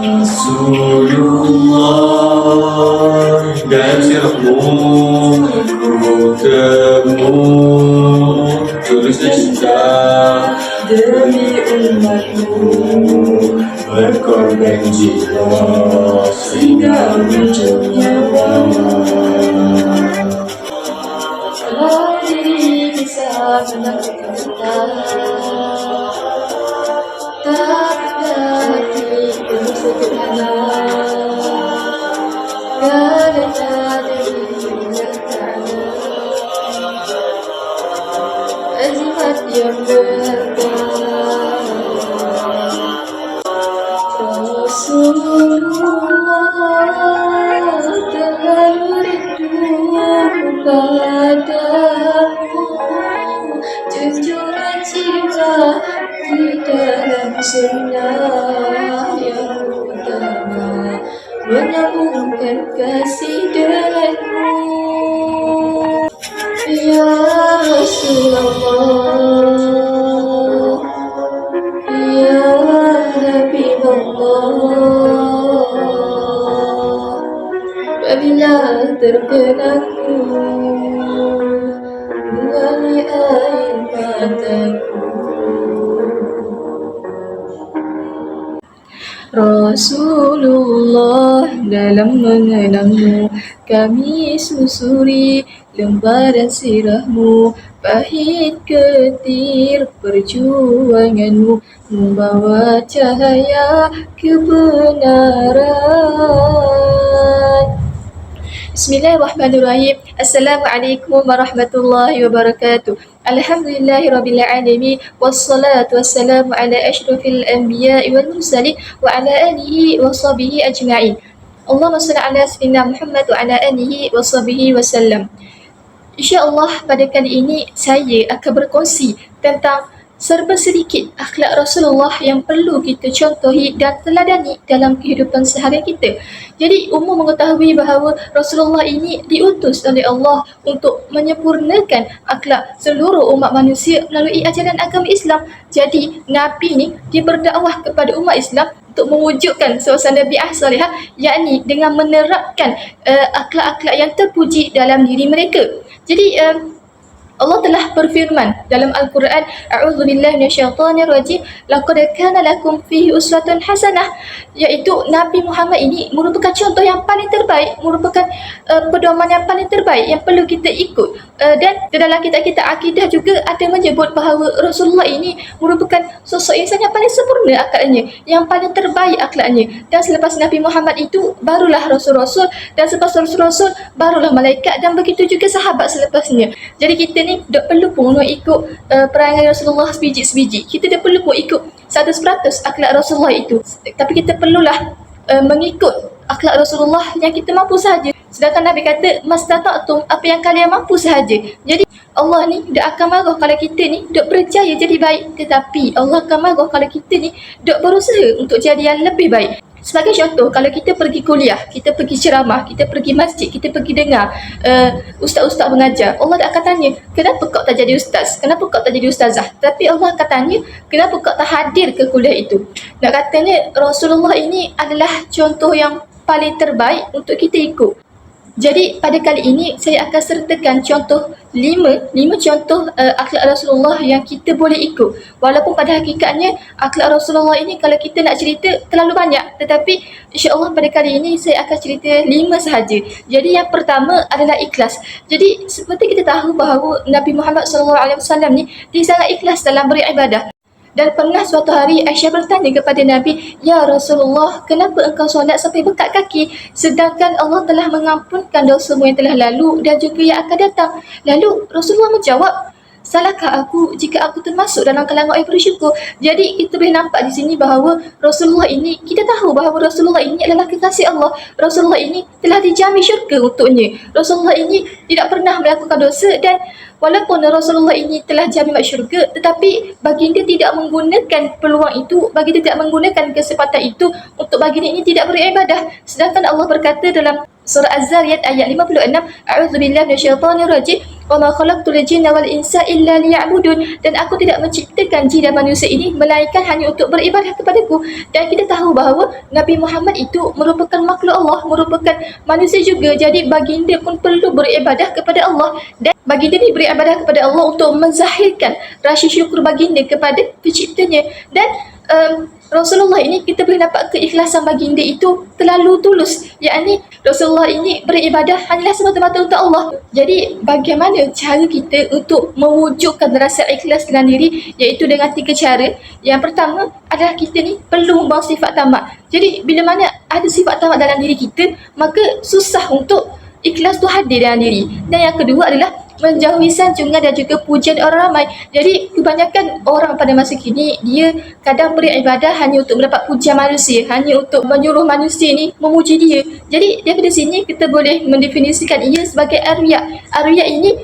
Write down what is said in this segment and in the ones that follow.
Rasulullah, gajahmu ku temu, tulus cinta demi umatmu, berkorban jiwa sehingga ujung nyawa. Kalau diri bisa menaklukkan cinta, tak berarti untuk sederhana. Karena dari Allah Ta'ala, azimat yang berharga. Rasulullah terlalu rindu padamu, junjungan cinta di dalam sunnah yang utama, menyambungkan kasih denganmu. Ya Rasulullah, Ya Habibullah, apabila terkenangku mengalir air mataku. Rasulullah, dalam mengenangmu kami susuri lembaran sirahmu, pahit getir perjuanganmu membawa cahaya kebenaran. Bismillahirrahmanirrahim. Assalamualaikum warahmatullahi wabarakatuh. Alhamdulillahirrabbilalamin. Wassalatu wassalamu ala ashrafil anbiya'i wal mursalin wa ala alihi wa sahbihi ajma'in. Allahumma salli ala sayyidina Muhammad wa ala alihi wa sahbihi wasallam. InsyaAllah pada kali ini saya akan berkongsi tentang serba sedikit akhlak Rasulullah yang perlu kita contohi dan teladani dalam kehidupan seharian kita. Jadi umum mengetahui bahawa Rasulullah ini diutus oleh Allah untuk menyempurnakan akhlak seluruh umat manusia melalui ajaran agama Islam. Jadi Nabi ni dia berdakwah kepada umat Islam untuk mewujudkan suasana bi'ah salihah, yakni dengan menerapkan akhlak-akhlak yang terpuji dalam diri mereka. Jadi Allah telah berfirman dalam Al-Quran, A'udzubillahi minasyaitonirrajim, laqad kana lakum fihi uswatun hasanah, iaitu Nabi Muhammad ini merupakan contoh yang paling terbaik, merupakan pedoman yang paling terbaik yang perlu kita ikut. Dan di dalam kitab-kitab akidah juga ada menyebut bahawa Rasulullah ini merupakan sosok insan yang paling sempurna akhlaknya, yang paling terbaik akhlaknya. Dan selepas Nabi Muhammad itu barulah Rasul-Rasul, dan selepas Rasul-Rasul barulah malaikat, dan begitu juga sahabat selepasnya. Jadi kita ni tak perlu pun ikut perangai Rasulullah sebiji-sebiji. Kita tak perlu pun ikut 100% akhlak Rasulullah itu. Tapi kita perlulah mengikut akhlak Rasulullah yang kita mampu sahaja. Sedangkan Nabi kata, mastata'tum, apa yang kalian mampu sahaja. Jadi Allah ni tak akan marah kalau kita ni tak berjaya jadi baik, tetapi Allah akan marah kalau kita ni tak berusaha untuk jadi yang lebih baik. Sebagai contoh, kalau kita pergi kuliah, kita pergi ceramah, kita pergi masjid, kita pergi dengar ustaz-ustaz mengajar, Allah tak akan tanya, kenapa kau tak jadi ustaz? Kenapa kau tak jadi ustazah? Tapi Allah akan tanya, kenapa kau tak hadir ke kuliah itu? Nak katanya Rasulullah ini adalah contoh yang paling terbaik untuk kita ikut. Jadi pada kali ini saya akan sertakan contoh 5 contoh akhlak Rasulullah yang kita boleh ikut. Walaupun pada hakikatnya akhlak Rasulullah ini kalau kita nak cerita terlalu banyak, tetapi insya-Allah pada kali ini saya akan cerita 5 sahaja. Jadi yang pertama adalah ikhlas. Jadi seperti kita tahu bahawa Nabi Muhammad SAW ni dia sangat ikhlas dalam beribadah. Dan pernah suatu hari Aisyah bertanya kepada Nabi, "Ya Rasulullah, kenapa engkau solat sampai bengkak kaki sedangkan Allah telah mengampunkan dosamu yang telah lalu dan juga yang akan datang?" Lalu Rasulullah menjawab, "Salahkah aku jika aku termasuk dalam kalangan orang bersyukur?" Jadi kita boleh nampak di sini bahawa Rasulullah ini, kita tahu bahawa Rasulullah ini adalah kekasih Allah. Rasulullah ini telah dijamin syurga untuknya. Rasulullah ini tidak pernah melakukan dosa, dan walaupun Rasulullah ini telah jamin syurga, tetapi baginda tidak menggunakan peluang itu, baginda tidak menggunakan kesempatan itu untuk baginda ini tidak beribadah. Sedangkan Allah berkata dalam surah Az-Zariyat ayat 56, A'udzubillahi minasyaitonirrajim, wa ma khalaqtul jinna wal insa illa liya'budun, dan aku tidak menciptakan jin dan manusia ini melainkan hanya untuk beribadah kepadaku. Dan kita tahu bahawa Nabi Muhammad itu merupakan makhluk Allah, merupakan manusia juga. Jadi baginda pun perlu beribadah kepada Allah, dan baginda ni beribadah kepada Allah untuk menzahirkan rasa syukur baginda kepada penciptanya. Dan Rasulullah ini kita boleh dapat keikhlasan baginda itu terlalu tulus, yakni Rasulullah ini beribadah hanyalah semata-mata untuk Allah. Jadi bagaimana cara kita untuk mewujudkan rasa ikhlas dalam diri, iaitu dengan 3 cara. Yang pertama adalah kita ni perlu membawa sifat tamak. Jadi bila mana ada sifat tamak dalam diri kita, maka susah untuk ikhlas tu hadir dalam diri. Dan yang kedua adalah menjauhi sanjungan dan juga pujian orang ramai. Jadi kebanyakan orang pada masa kini, dia kadang beribadah hanya untuk mendapat pujian manusia, hanya untuk menyuruh manusia ni memuji dia. Jadi daripada sini kita boleh mendefinisikan ia sebagai ar-riya. Ar-riya ini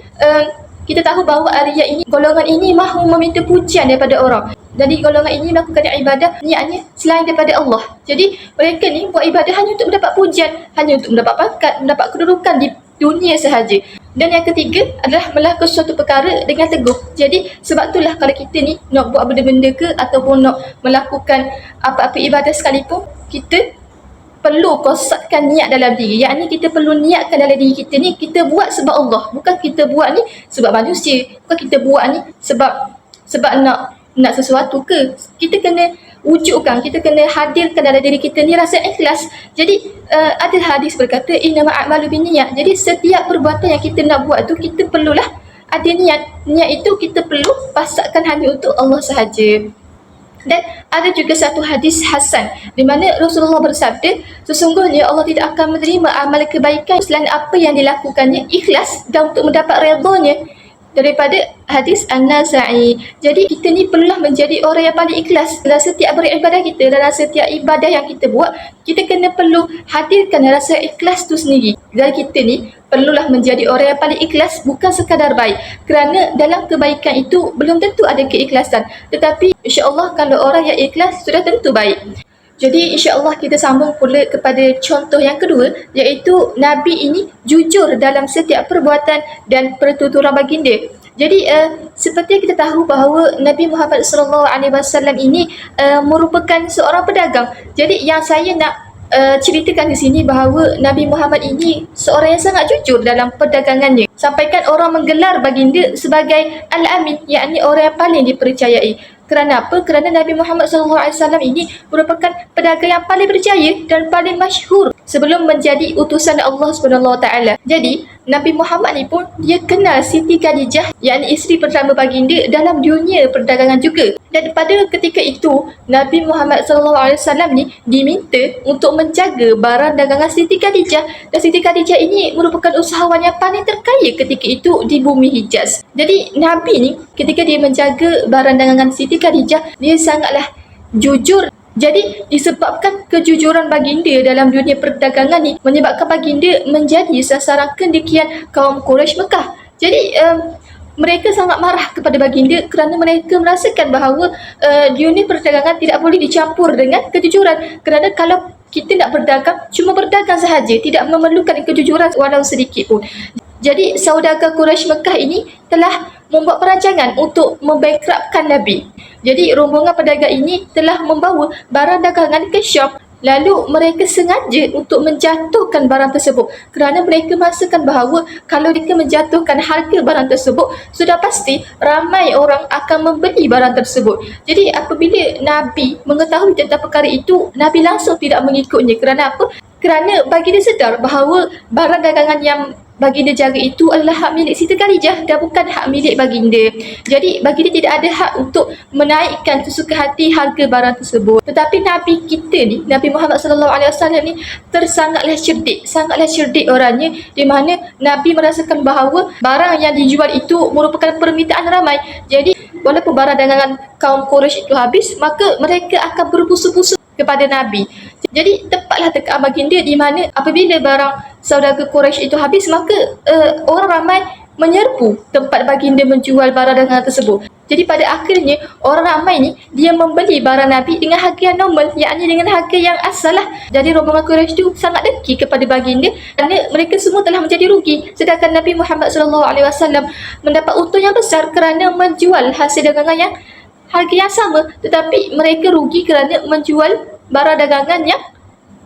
kita tahu bahawa ar-riya ini, golongan ini mahu meminta pujian daripada orang. Jadi golongan ini melakukan ibadah niatnya selain daripada Allah. Jadi mereka ni buat ibadah hanya untuk mendapat pujian, hanya untuk mendapat pangkat, mendapat kedudukan di dunia sahaja. Dan yang ketiga adalah melakukan suatu perkara dengan teguh. Jadi sebab itulah kalau kita ni nak buat benda-benda ke ataupun nak melakukan apa-apa ibadah sekalipun, kita perlu kosatkan niat dalam diri. Yakni kita perlu niatkan dalam diri kita ni, kita buat sebab Allah. Bukan kita buat ni sebab manusia. Bukan kita buat ni sebab nak sesuatu ke. Kita kena wujudkan, kita kena hadirkan dalam diri kita ni rasa ikhlas. Jadi ada hadis berkata innamal a'malu binniyat. Jadi setiap perbuatan yang kita nak buat tu, kita perlulah ada niat. Niat itu kita perlu pasakkan hanya untuk Allah sahaja. Dan ada juga satu hadis hasan di mana Rasulullah bersabda, sesungguhnya Allah tidak akan menerima amal kebaikan selain apa yang dilakukannya ikhlas dan untuk mendapat redha-Nya. Daripada hadis An-Nasa'i. Jadi kita ni perlulah menjadi orang yang paling ikhlas dalam setiap beribadah kita. Dalam setiap ibadah yang kita buat, kita kena perlu hadirkan rasa ikhlas tu sendiri. Dan kita ni perlulah menjadi orang yang paling ikhlas, bukan sekadar baik. Kerana dalam kebaikan itu belum tentu ada keikhlasan, tetapi insya-Allah kalau orang yang ikhlas sudah tentu baik. Jadi insya-Allah kita sambung pula kepada contoh yang kedua, iaitu Nabi ini jujur dalam setiap perbuatan dan pertuturan baginda. Jadi seperti yang kita tahu bahawa Nabi Muhammad SAW ini merupakan seorang pedagang. Jadi yang saya nak ceritakan di sini bahawa Nabi Muhammad ini seorang yang sangat jujur dalam perdagangannya. Sampaikan orang menggelar baginda sebagai Al-Amin, yakni orang yang paling dipercayai. Kerana apa? Kerana Nabi Muhammad SAW ini merupakan pedagang yang paling berjaya dan paling masyhur sebelum menjadi utusan Allah SWT. Jadi Nabi Muhammad ni pun dia kenal Siti Khadijah, yakni isteri pertama baginda dalam dunia perdagangan juga. Dan pada ketika itu Nabi Muhammad SAW ni diminta untuk menjaga barang dagangan Siti Khadijah. Dan Siti Khadijah ini merupakan usahawan yang paling terkaya ketika itu di bumi Hijaz. Jadi Nabi ni ketika dia menjaga barang dagangan Siti Khadijah, dia sangatlah jujur. Jadi disebabkan kejujuran baginda dalam dunia perdagangan ni, menyebabkan baginda menjadi sasaran kendikian kaum Quraisy Mekah. Jadi mereka sangat marah kepada baginda kerana mereka merasakan bahawa dunia perdagangan tidak boleh dicampur dengan kejujuran. Kerana kalau kita nak berdagang, cuma berdagang sahaja, tidak memerlukan kejujuran walau sedikit pun. Jadi saudagar Quraisy Mekah ini telah membuat perancangan untuk membankruptkan Nabi. Jadi rombongan pedagang ini telah membawa barang dagangan ke Syam. Lalu mereka sengaja untuk menjatuhkan barang tersebut kerana mereka merasakan bahawa kalau mereka menjatuhkan harga barang tersebut, sudah pasti ramai orang akan membeli barang tersebut. Jadi apabila Nabi mengetahui tentang perkara itu, Nabi langsung tidak mengikutnya. Kerana apa? Kerana baginda sedar bahawa barang dagangan yang baginda jaga itu adalah hak milik Siti Khadijah dan bukan hak milik baginda. Jadi baginda tidak ada hak untuk menaikkan sesuka hati harga barang tersebut. Tetapi Nabi kita ni, Nabi Muhammad SAW ni sangatlah cerdik orangnya, di mana Nabi merasakan bahawa barang yang dijual itu merupakan permintaan ramai. Jadi walaupun barang dagangan kaum Quraisy itu habis, maka mereka akan berbusu-busu kepada Nabi. Jadi tepatlah tekaan baginda di mana apabila barang saudagar Quraisy itu habis, maka orang ramai menyerbu tempat baginda menjual barang dagangan tersebut. Jadi pada akhirnya orang ramai ni dia membeli barang Nabi dengan harga yang normal, yakni dengan harga yang asal lah. Jadi rombongan Quraisy tu sangat dengki kepada baginda kerana mereka semua telah menjadi rugi, sedangkan Nabi Muhammad SAW mendapat untung yang besar kerana menjual hasil dagangan yang harga yang sama, tetapi mereka rugi kerana menjual barang dagangan yang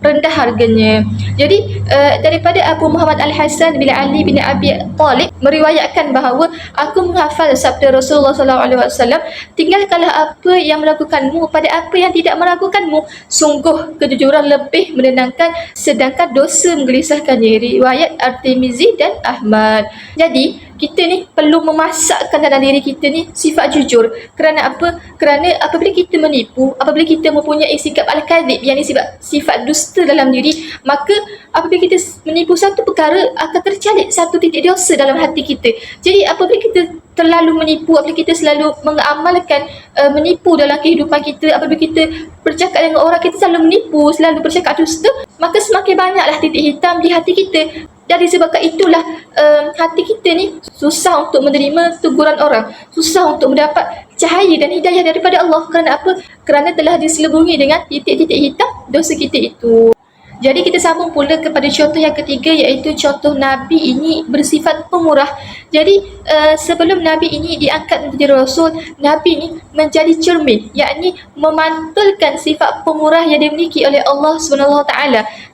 rendah harganya. Jadi daripada Abu Muhammad Al-Hasan bin Ali bin Abi Talib meriwayatkan bahawa aku menghafal sabda Rasulullah SAW, tinggalkanlah apa yang meragukanmu pada apa yang tidak meragukanmu. Sungguh kejujuran lebih menenangkan, sedangkan dosa menggelisahkannya. Riwayat At-Tirmizi dan Ahmad. Jadi kita ni perlu memasakkan dalam diri kita ni sifat jujur. Kerana apa? Kerana apabila kita menipu, apabila kita mempunyai sikap al-kadhib, yang ni sifat dusta dalam diri, maka apabila kita menipu satu perkara, akan tercalik satu titik dosa dalam hati kita. Jadi apabila kita terlalu menipu, apabila kita selalu mengamalkan menipu dalam kehidupan kita, apabila kita bercakap dengan orang, kita selalu menipu, selalu bercakap dusta, maka semakin banyaklah titik hitam di hati kita. Jadi sebabkan itulah hati kita ni susah untuk menerima teguran orang, susah untuk mendapat cahaya dan hidayah daripada Allah. Kerana apa? Kerana telah diselubungi dengan titik-titik hitam dosa kita itu. Jadi kita sambung pula kepada contoh yang ketiga, iaitu contoh Nabi ini bersifat pemurah. Jadi sebelum Nabi ini diangkat menjadi Rasul, Nabi ini menjadi cermin, yakni memantulkan sifat pemurah yang dimiliki oleh Allah SWT.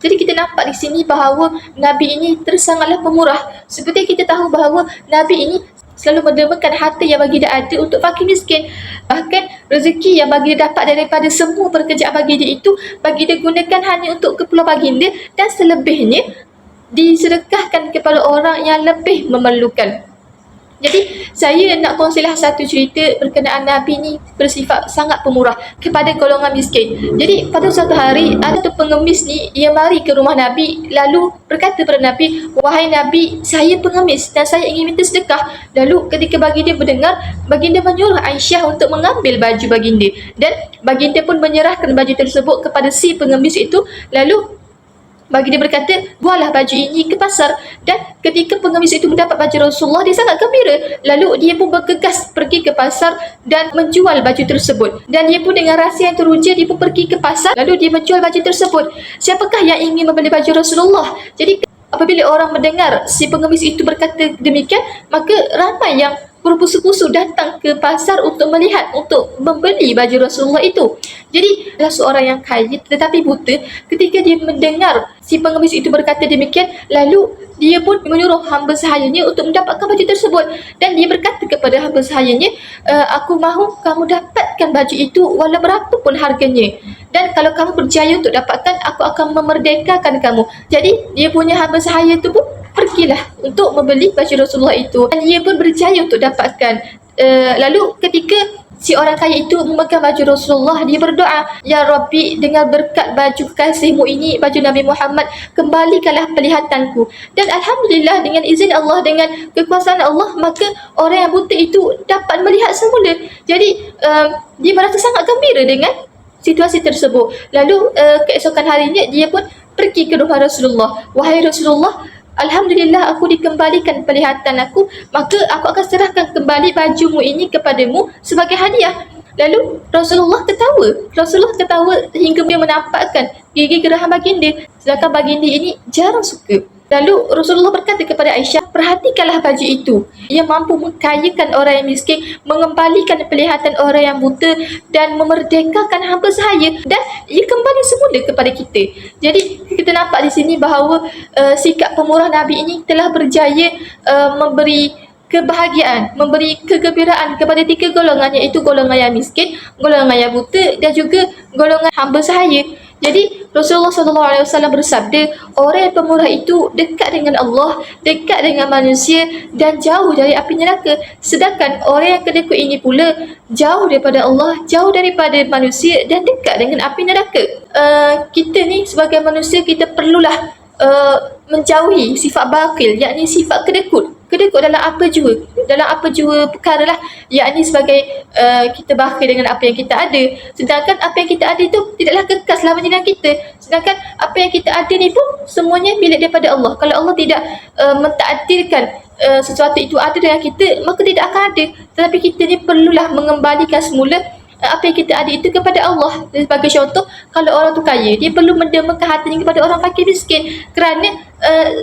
Jadi kita nampak di sini bahawa Nabi ini tersangatlah pemurah. Seperti kita tahu bahawa Nabi ini selalu mendermakan harta yang baginda ada untuk fakir miskin. Bahkan rezeki yang baginda dapat daripada semua pekerjaan baginda itu, baginda gunakan hanya untuk keperluan baginda, dan selebihnya disedekahkan kepada orang yang lebih memerlukan. Jadi saya nak kongsilah satu cerita berkenaan Nabi ni bersifat sangat pemurah kepada golongan miskin. Jadi pada suatu hari ada tu pengemis ni, ia mari ke rumah Nabi lalu berkata kepada Nabi, "Wahai Nabi, saya pengemis dan saya ingin minta sedekah." Lalu ketika baginda mendengar, baginda menyuruh Aisyah untuk mengambil baju baginda, dan baginda pun menyerahkan baju tersebut kepada si pengemis itu. Lalu baginda berkata, "Buahlah baju ini ke pasar." Dan ketika pengemis itu mendapat baju Rasulullah, dia sangat gembira. Lalu dia pun bergegas pergi ke pasar dan menjual baju tersebut. Dan dia pun dengan rasa yang teruja, dia pun pergi ke pasar lalu dia menjual baju tersebut. Siapakah yang ingin membeli baju Rasulullah? Jadi apabila orang mendengar si pengemis itu berkata demikian, maka ramai yang berpusu-pusu datang ke pasar untuk melihat, untuk membeli baju Rasulullah itu. Jadi adalah seorang yang kaya tetapi buta. Ketika dia mendengar si pengemis itu berkata demikian, lalu dia pun menyuruh hamba sahayanya untuk mendapatkan baju tersebut. Dan dia berkata kepada hamba sahayanya, "Aku mahu kamu dapatkan baju itu walau berapapun harganya. Dan kalau kamu berjaya untuk dapatkan, aku akan memerdekakan kamu." Jadi dia punya hamba sahaya itu pun pergilah untuk membeli baju Rasulullah itu, dan dia pun berjaya untuk dapatkan. Lalu ketika si orang kaya itu memegang baju Rasulullah, dia berdoa, "Ya Rabbi, dengan berkat baju kekasihmu ini, baju Nabi Muhammad, kembalikanlah pelihatanku." Dan Alhamdulillah, dengan izin Allah, dengan kekuasaan Allah, maka orang yang buta itu dapat melihat semula. Jadi dia merasa sangat gembira dengan situasi tersebut. Lalu keesokan harinya dia pun pergi ke rumah Rasulullah. "Wahai Rasulullah, Alhamdulillah aku dikembalikan penglihatan aku, maka aku akan serahkan kembali bajumu ini kepadamu sebagai hadiah." Lalu Rasulullah ketawa hingga dia menampakkan gigi geraham baginda, sedangkan baginda ini jarang suka. Lalu Rasulullah berkata kepada Aisyah, "Perhatikanlah baju itu. Ia mampu mengkayakan orang yang miskin, mengembalikan penglihatan orang yang buta, dan memerdekakan hamba sahaya, dan ia kembali semula kepada kita." Jadi kita nampak di sini bahawa sikap pemurah Nabi ini telah berjaya memberi kebahagiaan, memberi kegembiraan kepada tiga golongan, iaitu golongan yang miskin, golongan yang buta, dan juga golongan hamba sahaya. Jadi Rasulullah SAW bersabda, orang yang pemurah itu dekat dengan Allah, dekat dengan manusia, dan jauh dari api neraka. Sedangkan orang yang kedekut ini pula jauh daripada Allah, jauh daripada manusia, dan dekat dengan api neraka. Kita ni sebagai manusia, kita perlulah menjauhi sifat bakhil, yakni sifat kedekut dalam apa jua perkara lah, yakni sebagai kita bakhil dengan apa yang kita ada, sedangkan apa yang kita ada itu tidaklah kekal selamanya dengan kita, sedangkan apa yang kita ada ni pun semuanya milik daripada Allah. Kalau Allah tidak mentakdirkan sesuatu itu ada dengan kita, maka tidak akan ada. Tetapi kita ni perlulah mengembalikan semula apa yang kita ada itu kepada Allah. Sebagai contoh, kalau orang tu kaya, dia perlu mendermakan hatinya kepada orang fakir miskin, kerana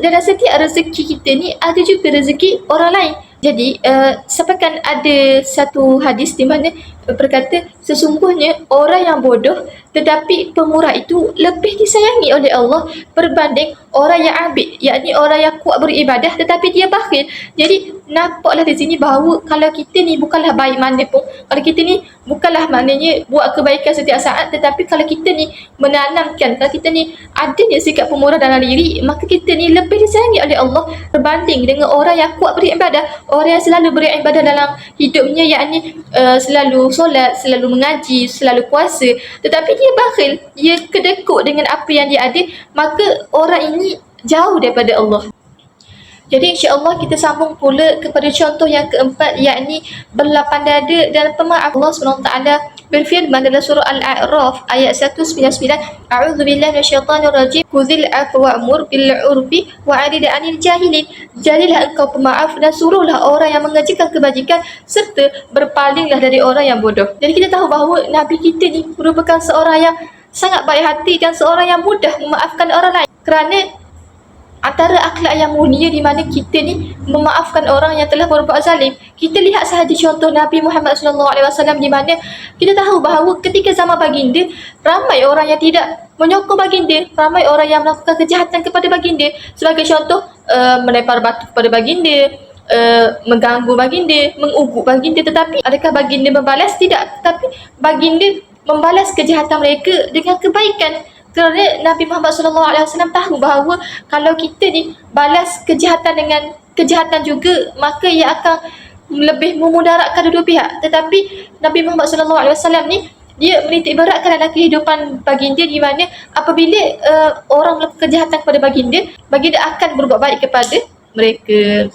dalam setiap rezeki kita ni ada juga rezeki orang lain. Jadi sampaikan ada satu hadis di mana berkata, sesungguhnya orang yang bodoh tetapi pemurah itu lebih disayangi oleh Allah berbanding orang yang abid, yakni orang yang kuat beribadah tetapi dia bakhil. Jadi nampaklah di sini bahawa kalau kita ni bukanlah baik mana pun, kalau kita ni bukanlah maknanya buat kebaikan setiap saat, tetapi kalau kita ni menanamkan, kalau kita ni adanya sikap pemurah dalam diri, maka kita ni lebih disayangi oleh Allah berbanding dengan orang yang kuat beribadah, orang yang selalu beribadah dalam hidupnya, yakni selalu solat, selalu mengaji, selalu puasa, tetapi dia bakhil, dia kedekut dengan apa yang dia ada, maka orang ini jauh daripada Allah. Jadi insya-Allah kita sambung pula kepada contoh yang keempat, yakni berlapang dada dan pemaaf. Allah SWT berfirman dalam surah Al-A'raf ayat 199, A'udzubillahi minasyaitonirrajim, Khudhil afwa wa'mur bil 'urfi wa'rid 'anil jahilin. Jadilah engkau pemaaf dan suruhlah orang yang mengerjakan kebajikan, serta berpalinglah dari orang yang bodoh. Jadi kita tahu bahawa Nabi kita ni merupakan seorang yang sangat baik hati dan seorang yang mudah memaafkan orang lain, kerana antara akhlak yang mulia di mana kita ni memaafkan orang yang telah berbuat zalim. Kita lihat sahaja contoh Nabi Muhammad SAW, di mana kita tahu bahawa ketika zaman baginda, ramai orang yang tidak menyokong baginda, ramai orang yang melakukan kejahatan kepada baginda. Sebagai contoh, melempar batu kepada baginda, mengganggu baginda, mengugut baginda. Tetapi adakah baginda membalas? Tidak. Tapi baginda membalas kejahatan mereka dengan kebaikan. Kerana Nabi Muhammad SAW tahu bahawa kalau kita ni balas kejahatan dengan kejahatan juga, maka ia akan lebih memudaratkan dua pihak. Tetapi Nabi Muhammad SAW ni, dia menitik beratkan dalam kehidupan baginda, di mana apabila orang melakukan kejahatan kepada baginda, baginda akan berbuat baik kepada mereka.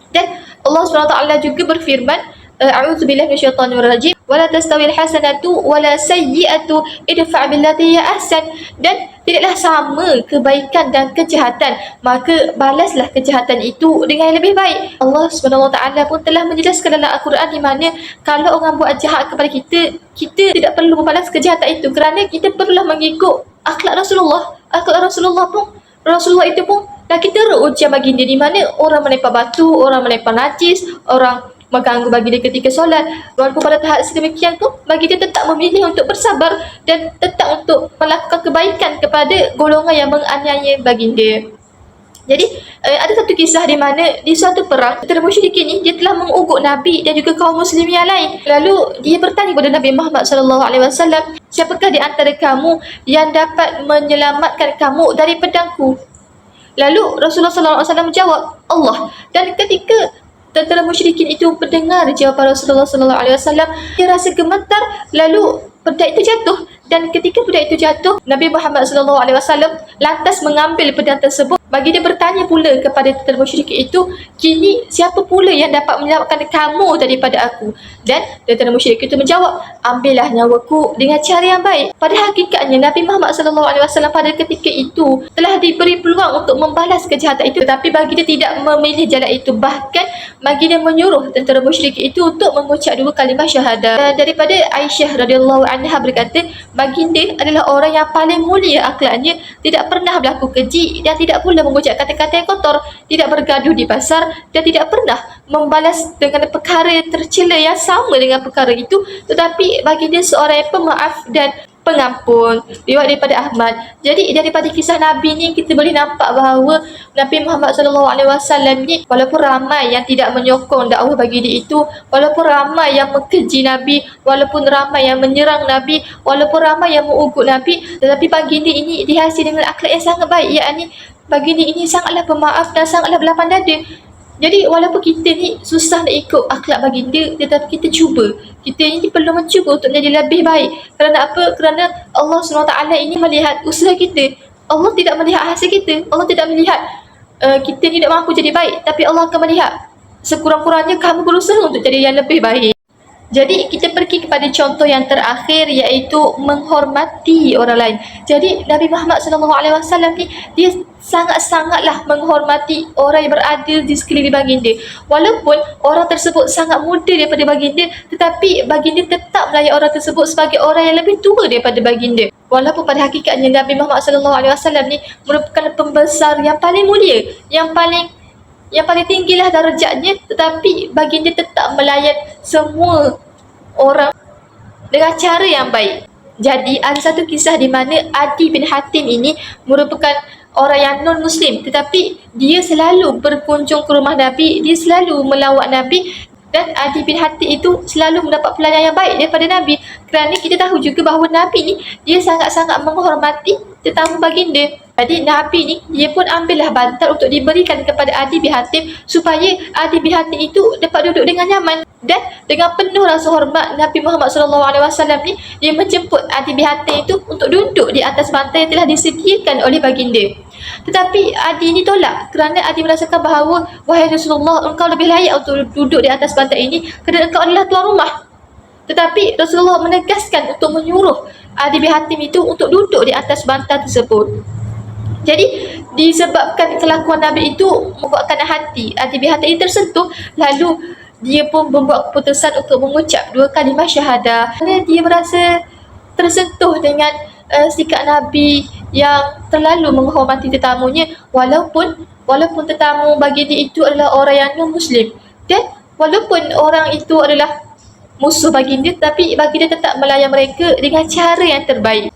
Dan Allah SWT juga berfirman, A'udzubillahi minasyaitonirrajim, wala tastawil hasanatu wala sayyi'atu idfa' billati hiya ahsan. Dan tidaklah sama kebaikan dan kejahatan, maka balaslah kejahatan itu dengan yang lebih baik. Allah SWT pun telah menjelaskan dalam Al-Quran, di mana kalau orang buat jahat kepada kita, kita tidak perlu membalas kejahatan itu, kerana kita perlulah mengikut akhlak Rasulullah. Akhlak Rasulullah itu pun dah kita ujian baginda, di mana orang melempar batu, orang melempar najis, orang mengganggu baginda ketika solat. Walaupun pada tahap sedemikian pun, baginda tetap memilih untuk bersabar dan tetap untuk melakukan kebaikan kepada golongan yang menganiaya baginda. Jadi ada satu kisah di mana di suatu perang, tentera musyrikin ni dia telah mengugut Nabi dan juga kaum muslim yang lain. Lalu dia bertanya kepada Nabi Muhammad SAW, siapakah di antara kamu yang dapat menyelamatkan kamu dari pedangku? Lalu Rasulullah SAW menjawab, Allah. Dan ketika tentera musyrikin itu mendengar jawapan Rasulullah SAW, dia rasa gemetar, lalu pedang itu jatuh. Dan ketika pedang itu jatuh, Nabi Muhammad SAW lantas mengambil pedang tersebut. Baginda bertanya pula kepada tentera musyrikin itu, kini siapa pula yang dapat menyelamatkan kamu daripada aku? Dan tentera musyrik itu menjawab, ambillah nyawaku dengan cara yang baik. Pada hakikatnya Nabi Muhammad SAW pada ketika itu telah diberi peluang untuk membalas kejahatan itu, tetapi baginda tidak memilih jalan itu. Bahkan baginda menyuruh tentera musyrik itu untuk mengucap dua kalimah syahadah. Daripada Aisyah radhiyallahu anha berkata, baginda adalah orang yang paling mulia akhlaknya, tidak pernah berlaku keji dan tidak pula mengucap kata-kata yang kotor, tidak bergaduh di pasar dan tidak pernah membalas dengan perkara yang tercela yang sama dengan perkara itu, tetapi baginda seorang yang pemaaf dan pengampun. Riwayat daripada Ahmad. Jadi daripada kisah Nabi ni kita boleh nampak bahawa Nabi Muhammad SAW ni, walaupun ramai yang tidak menyokong dakwah baginda itu, walaupun ramai yang mengkeji Nabi, walaupun ramai yang menyerang Nabi, walaupun ramai yang mengugut Nabi, tetapi baginda ini dihiasi dengan akhlak yang sangat baik, yakni baginda ini sangatlah pemaaf dan sangatlah berlapang dada. Jadi walaupun kita ni susah nak ikut akhlak baginda, tetapi kita cuba. Kita ini perlu mencuba untuk menjadi lebih baik. Kerana apa? Kerana Allah SWT ini melihat usaha kita. Allah tidak melihat hasil kita. Allah tidak melihat kita ni tak mampu jadi baik, tapi Allah akan melihat sekurang-kurangnya kamu berusaha untuk jadi yang lebih baik. Jadi kita pergi kepada contoh yang terakhir, iaitu menghormati orang lain. Jadi Nabi Muhammad SAW ni dia sangat-sangatlah menghormati orang yang berada di sekeliling baginda. Walaupun orang tersebut sangat muda daripada baginda, tetapi baginda tetap melayan orang tersebut sebagai orang yang lebih tua daripada baginda. Walaupun pada hakikatnya Nabi Muhammad SAW ni merupakan pembesar yang paling mulia, yang paling tinggilah darjatnya, tetapi baginda tetap melayan semua orang dengan cara yang baik. Jadi ada satu kisah di mana Adi bin Hatim ini merupakan orang yang non-Muslim, tetapi dia selalu berkunjung ke rumah Nabi, dia selalu melawat Nabi, dan Adi bin Hatim itu selalu mendapat pelayanan yang baik daripada Nabi. Kerana kita tahu juga bahawa Nabi ni dia sangat-sangat menghormati tetamu baginda. Jadi Nabi ni dia pun ambillah bantal untuk diberikan kepada Adi bin Hatim supaya Adi bin Hatim itu dapat duduk dengan nyaman. Dan dengan penuh rasa hormat, Nabi Muhammad SAW ni dia menjemput Adi bin Hatim itu untuk duduk di atas bantal yang telah disediakan oleh baginda. Tetapi Adi ni tolak kerana Adi merasakan bahawa, wahai Rasulullah, engkau lebih layak untuk duduk di atas bantal ini kerana engkau adalah tuan rumah. Tetapi Rasulullah menegaskan untuk menyuruh Adi bin Hatim itu untuk duduk di atas bantal tersebut. Jadi disebabkan kelakuan Nabi itu membuatkan hati Adi bin Hatim ini tersentuh, lalu dia pun membuat keputusan untuk mengucap 2 kalimah syahadah. Kerana dia merasa tersentuh dengan sikap Nabi yang terlalu menghormati tetamunya, walaupun tetamu baginda itu adalah orang yang non-Muslim, dan walaupun orang itu adalah musuh baginda, tapi baginda tetap melayan mereka dengan cara yang terbaik.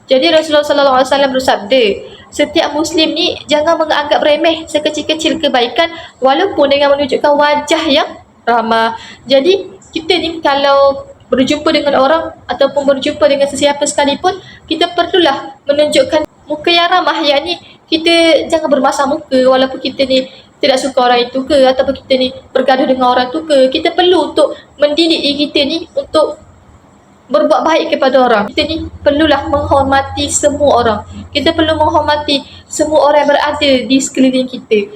Jadi Rasulullah SAW bersabda, setiap Muslim ni jangan menganggap remeh sekecil-kecil kebaikan walaupun dengan menunjukkan wajah yang ramah. Jadi kita ni kalau berjumpa dengan orang ataupun berjumpa dengan sesiapa sekalipun, kita perlulah menunjukkan muka yang ramah, yakni kita jangan bermasam muka walaupun kita ni tidak suka orang itu ke, ataupun kita ni bergaduh dengan orang tu ke. Kita perlu untuk mendidik diri kita ni untuk berbuat baik kepada orang. Kita ni perlulah menghormati semua orang. Kita perlu menghormati semua orang yang berada di sekeliling kita.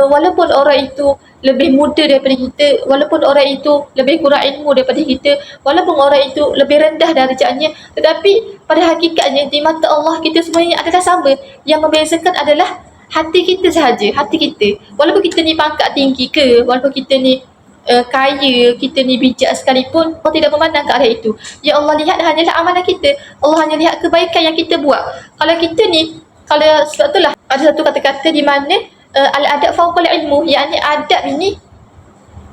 Walaupun orang itu lebih muda daripada kita, walaupun orang itu lebih kurang ilmu daripada kita, walaupun orang itu lebih rendah darjatnya, tetapi pada hakikatnya di mata Allah kita semuanya adalah sama. Yang membezakan adalah hati kita sahaja, hati kita. Walaupun kita ni pangkat tinggi ke, walaupun kita ni kaya, kita ni bijak sekalipun, Allah tidak memandang ke arah itu. Yang Allah lihat hanyalah amalan kita. Allah hanya lihat kebaikan yang kita buat. Kalau kita ni, sebab itulah ada satu kata-kata di mana al-adab fawqal ilmu, yakni adab ini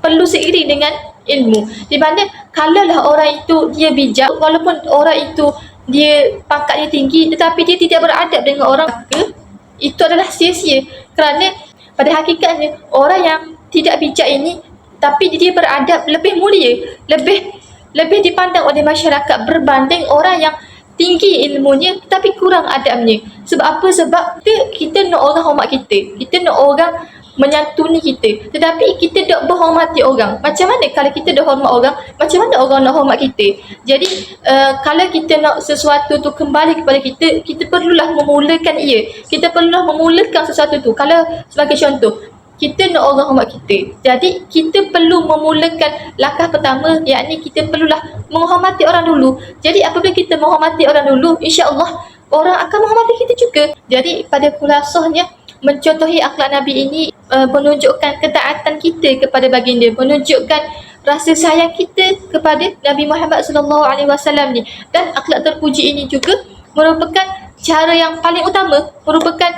perlu seiring dengan ilmu. Di mana kalaulah orang itu dia bijak, walaupun orang itu dia pangkatnya tinggi, tetapi dia tidak beradab dengan orang, maka itu adalah sia-sia. Kerana pada hakikatnya orang yang tidak bijak ini tapi dia beradab lebih mulia, lebih dipandang oleh masyarakat berbanding orang yang tinggi ilmunya tapi kurang adabnya. Sebab apa? Sebab kita nak orang hormat kita, kita nak orang menyantuni kita, tetapi kita tak berhormati orang. Macam mana kalau kita dah hormat orang, macam mana orang nak hormat kita? Jadi kalau kita nak sesuatu tu kembali kepada kita, kita perlulah memulakan ia. Kita perlulah memulakan sesuatu tu. Kalau sebagai contoh, kita nak orang hormat kita, jadi kita perlu memulakan langkah pertama, yakni kita perlulah menghormati orang dulu. Jadi apabila kita menghormati orang dulu, insya-Allah orang akan menghormati kita juga. Jadi pada khulasahnya, mencontohi akhlak Nabi ini menunjukkan ketaatan kita kepada baginda, menunjukkan rasa sayang kita kepada Nabi Muhammad SAW ni. Dan akhlak terpuji ini juga merupakan cara yang paling utama, merupakan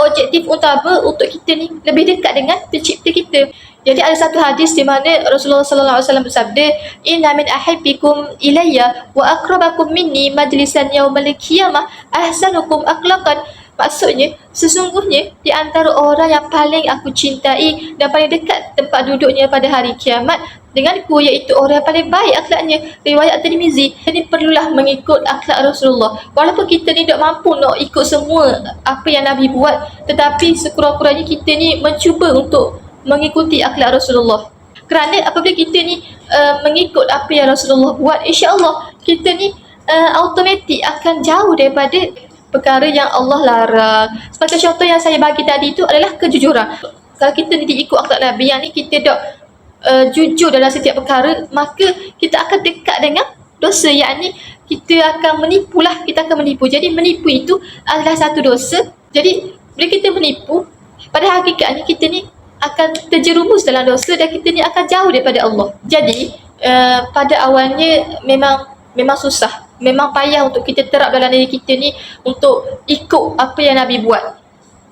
objektif utama untuk kita ni lebih dekat dengan pencipta kita. Jadi ada satu hadis di mana Rasulullah SAW bersabda, inna min ahibbikum ilayya wa akrabakum minni majlisan yaumal qiyamah ahsanukum akhlaqan. Maksudnya, sesungguhnya di antara orang yang paling aku cintai dan paling dekat tempat duduknya pada hari kiamat denganku, iaitu orang yang paling baik akhlaknya. Riwayat Tirmizi. Jadi perlulah mengikut akhlak Rasulullah. Walaupun kita ni tak mampu nak ikut semua apa yang Nabi buat, tetapi sekurang-kurangnya kita ni mencuba untuk mengikuti akhlak Rasulullah. Kerana apabila kita ni mengikut apa yang Rasulullah buat, insya-Allah kita ni automatik akan jauh daripada perkara yang Allah larang. Sebagai contoh yang saya bagi tadi itu adalah kejujuran. Kalau kita ikut akhlak Nabi, yang ni kita dak jujur dalam setiap perkara, maka kita akan dekat dengan dosa, yakni kita akan menipu lah, kita akan menipu. Jadi menipu itu adalah satu dosa. Jadi bila kita menipu, pada hakikatnya kita ni akan terjerumus dalam dosa dan kita ni akan jauh daripada Allah. Jadi pada awalnya memang susah, memang payah untuk kita terap dalam diri kita ni untuk ikut apa yang Nabi buat.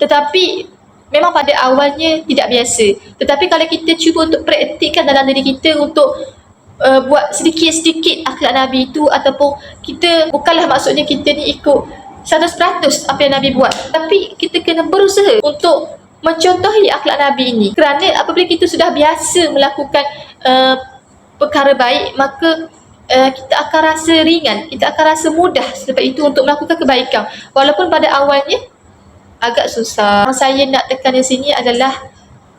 Tetapi memang pada awalnya tidak biasa. Tetapi kalau kita cuba untuk praktikkan dalam diri kita untuk buat sedikit-sedikit akhlak Nabi itu, ataupun kita bukanlah maksudnya kita ni ikut 100% apa yang Nabi buat, tapi kita kena berusaha untuk mencontohi akhlak Nabi ini. Kerana apabila kita sudah biasa melakukan perkara baik, maka kita akan rasa ringan, kita akan rasa mudah selepas itu untuk melakukan kebaikan, walaupun pada awalnya agak susah. Yang saya nak tekan di sini adalah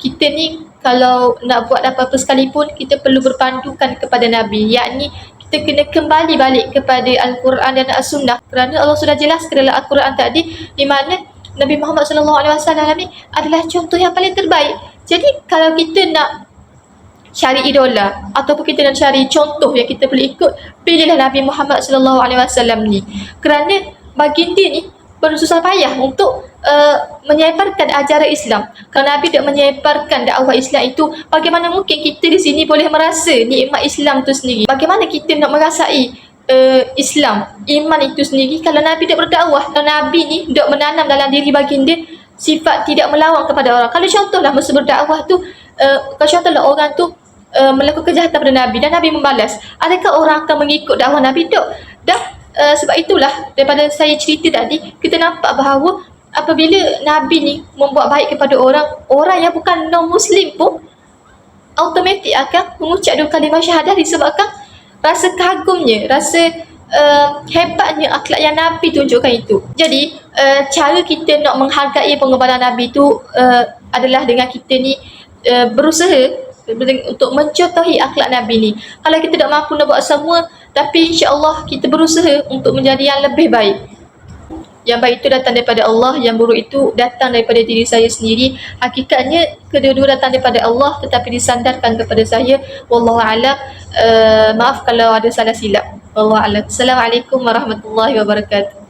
kita ni kalau nak buat apa-apa sekalipun, kita perlu berpandukan kepada Nabi, yakni kita kena kembali balik kepada Al-Quran dan As-Sunnah, kerana Allah sudah jelaskan dalam Al-Quran tadi di mana Nabi Muhammad SAW ni adalah contoh yang paling terbaik. Jadi kalau kita nak cari idola ataupun kita nak cari contoh yang kita boleh ikut, pilihlah Nabi Muhammad SAW ni, kerana baginda ni bersusah payah untuk menyebarkan ajaran Islam. Kalau Nabi tak menyebarkan dakwah Islam itu, bagaimana mungkin kita di sini boleh merasa nikmat Islam itu sendiri? Bagaimana kita nak merasai Islam, iman itu sendiri kalau Nabi tak berdakwah? Kalau Nabi ni tak menanam dalam diri baginda sifat tidak melawan kepada orang. Kalau contohlah masa berdakwah tu, kalau contohlah orang tu melakukan kejahatan pada Nabi dan Nabi membalas, adakah orang akan mengikut dakwah Nabi? Sebab itulah daripada saya cerita tadi, kita nampak bahawa apabila Nabi ni membuat baik kepada orang yang bukan non-Muslim pun automatik akan mengucap dua kalimah syahadah disebabkan rasa kagumnya, rasa hebatnya akhlak yang Nabi tunjukkan itu. Jadi cara kita nak menghargai pengorbanan Nabi itu adalah dengan kita ni berusaha untuk mencontohi akhlak Nabi ni. Kalau kita tak mampu nak buat semua, tapi insya-Allah kita berusaha untuk menjadi yang lebih baik. Yang baik itu datang daripada Allah, yang buruk itu datang daripada diri saya sendiri. Hakikatnya kedua-dua datang daripada Allah, tetapi disandarkan kepada saya. Wallahu a'lam. Maaf kalau ada salah silap. Wallahu a'lam. Assalamualaikum warahmatullahi wabarakatuh.